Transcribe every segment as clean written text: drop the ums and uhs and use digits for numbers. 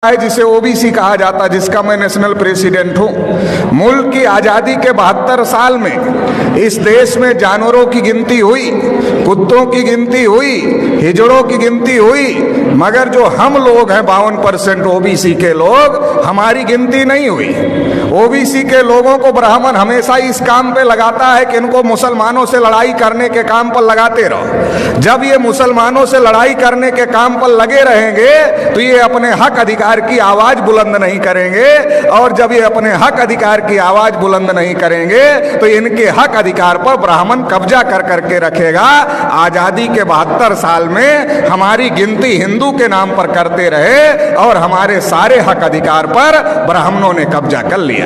है जिसे ओबीसी कहा जाता, जिसका मैं नेशनल प्रेसिडेंट हूं। मुल्क की आजादी के 72 साल में इस देश में जानवरों की गिनती हुई, कुत्तों की गिनती हुई, हिजड़ों की गिनती हुई, मगर जो हम लोग हैं 52% ओबीसी के लोग, हमारी गिनती नहीं हुई। ओबीसी के लोगों को ब्राह्मण हमेशा इस काम पे लगाता है कि इनको मुसलमानों से लड़ाई करने के काम पर लगाते रहो। जब ये मुसलमानों से लड़ाई करने के काम पर लगे रहेंगे तो ये अपने हक अधिकार की आवाज बुलंद नहीं करेंगे, और जब ये अपने हक अधिकार की आवाज बुलंद नहीं करेंगे तो इनके हक अधिकार पर ब्राह्मण कब्जा कर करके रखेगा। आजादी के 72 साल में हमारी गिनती हिंदू के नाम पर करते रहे और हमारे सारे हक अधिकार पर ब्राह्मणों ने कब्जा कर लिया।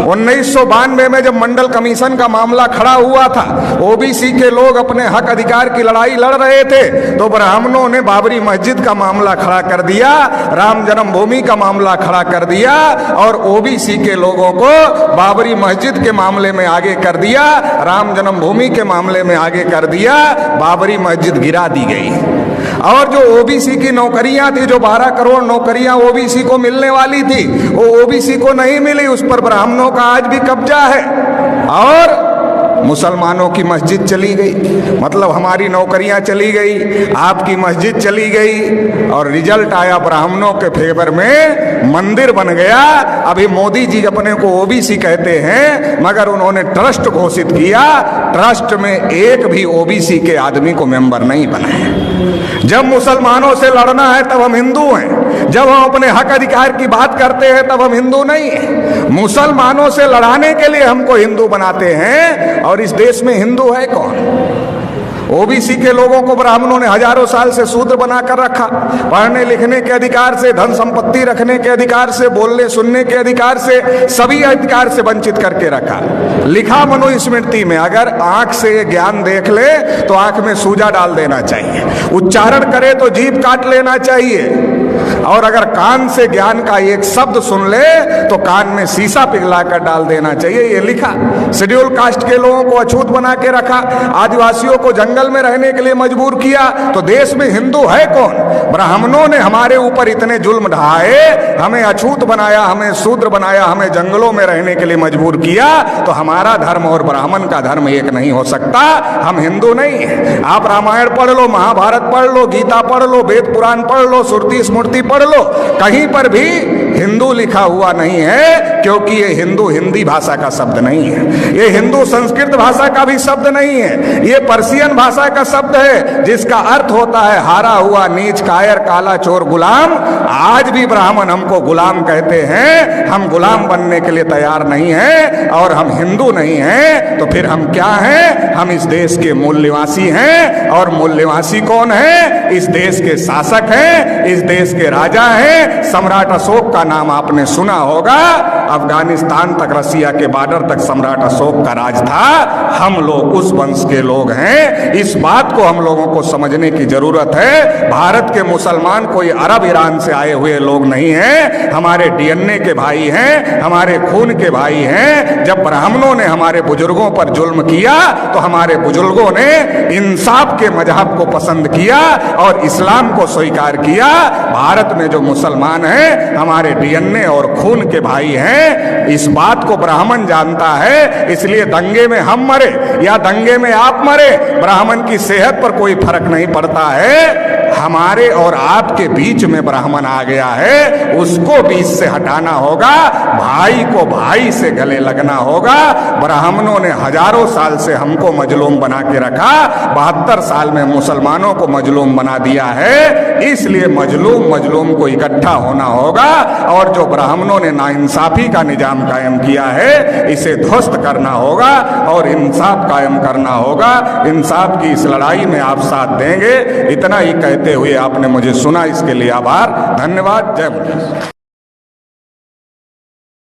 1992 में जब मंडल कमीशन का मामला खड़ा हुआ था, ओबीसी के लोग अपने हक अधिकार की लड़ाई लड़ रहे थे, तो ब्राह्मणों ने बाबरी मस्जिद का मामला खड़ा कर दिया, राम जन्मभूमि का मामला खड़ा कर दिया, और ओबीसी के लोगों को बाबरी मस्जिद के मामले में आगे कर दिया, राम जन्मभूमि के मामले में आगे कर दिया। बाबरी मस्जिद गिरा दी गई। और जो ओबीसी की नौकरियां थी, जो 12 करोड़ नौकरियां ओबीसी को मिलने वाली थी, वो ओबीसी को नहीं मिली, उस पर ब्राह्मणों का आज भी कब्जा है। और मुसलमानों की मस्जिद चली गई, मतलब हमारी नौकरियां चली गई, आपकी मस्जिद चली गई, और रिजल्ट आया ब्राह्मणों के फेवर में, मंदिर बन गया। अभी मोदी जी अपने को ओबीसी कहते हैं, मगर उन्होंने ट्रस्ट घोषित किया, ट्रस्ट में एक भी ओबीसी के आदमी को मेंबर नहीं बनाए। जब मुसलमानों से लड़ना है तब हम हिंदू हैं, जब हम अपने हक अधिकार की बात करते हैं तब हम हिंदू नहीं हैं। मुसलमानों से लड़ाने के लिए हमको हिंदू बनाते हैं, और इस देश में हिंदू है कौन? ओबीसी के लोगों को ब्राह्मणों ने हजारों साल से शूद्र बनाकर रखा, पढ़ने लिखने के अधिकार से, धन संपत्ति रखने के अधिकार से, बोलने सुनने के अधिकार से, सभी अधिकार से वंचित करके रखा। लिखा मनुस्मृति में, अगर आंख से ज्ञान देख ले तो आंख में सूजा डाल देना चाहिए, उच्चारण करे तो जीभ काट लेना चाहिए, और अगर कान से ज्ञान का एक शब्द सुन ले तो कान में शीशा पिघलाकर डाल देना चाहिए, ये लिखा। शेड्यूल कास्ट के लोगों को अछूत बना के रखा, आदिवासियों को जंगल में रहने के लिए मजबूर किया, तो देश में हिंदू है कौन? ब्राह्मणों ने हमारे ऊपर इतने जुल्म ढाए, हमें अछूत बनाया, हमें शूद्र बनाया, हमें जंगलों में रहने के लिए मजबूर किया, तो हमारा धर्म और ब्राह्मण का धर्म एक नहीं हो सकता। हम हिंदू नहीं है। आप रामायण पढ़ लो, महाभारत पढ़ लो, गीता पढ़ लो, वेद पुराण पढ़ लो, श्रुति स्मृति पढ़ लो, कहीं पर भी हिंदू लिखा हुआ नहीं है, क्योंकि ये हिंदू हिंदी भाषा का शब्द नहीं है, ये हिंदू संस्कृत भाषा का भी शब्द नहीं है, ये पर्शियन भाषा का शब्द है, जिसका अर्थ होता है हारा हुआ, नीच, कायर, काला, चोर, गुलाम। आज भी ब्राह्मण हमको गुलाम कहते हैं, हम गुलाम बनने के लिए तैयार नहीं हैं, और हम हिंदू नहीं हैं, तो फिर हम क्या हैं? हम इस देश के मूल निवासी हैं, और मूल निवासी कौन है? इस देश के शासक हैं, इस देश के राजा हैं। सम्राट अशोक का नाम आपने सुना होगा, अफगानिस्तान तक, रसिया के बॉर्डर तक सम्राट अशोक का राज था। हम लोग उस वंश के लोग हैं। इस बात को हम लोगों को समझने की जरूरत है। भारत के मुसलमान कोई अरब ईरान से आए हुए लोग नहीं हैं, हमारे डीएनए के भाई हैं, हमारे खून के भाई हैं। जब ब्राह्मणों ने हमारे बुजुर्गों पर जुल्म किया तो हमारे बुजुर्गों ने इंसाफ के मजहब को पसंद किया और इस्लाम को स्वीकार किया। भारत में जो मुसलमान हैं हमारे डीएनए और खून के भाई हैं, इस बात को ब्राह्मण जानता है। इसलिए दंगे में हम मरे या दंगे में आप मरे, ब्राह्मण की सेहत पर कोई फर्क नहीं पड़ता है। हमारे और आपके बीच में ब्राह्मण आ गया है, उसको बीच से हटाना होगा, भाई को भाई से गले लगना होगा। ब्राह्मणों ने हजारों साल से हमको मजलूम बना के रखा, 72 साल में मुसलमानों को मजलूम बना दिया है। इसलिए मजलूम को इकट्ठा होना होगा, और जो ब्राह्मणों ने नाइंसाफी का निजाम कायम किया है, इसे ध्वस्त करना होगा और इंसाफ कायम करना होगा। इंसाफ की इस लड़ाई में आप साथ देंगे, इतना ही कहते हुए आपने मुझे सुना, इसके लिए आभार, धन्यवाद। जय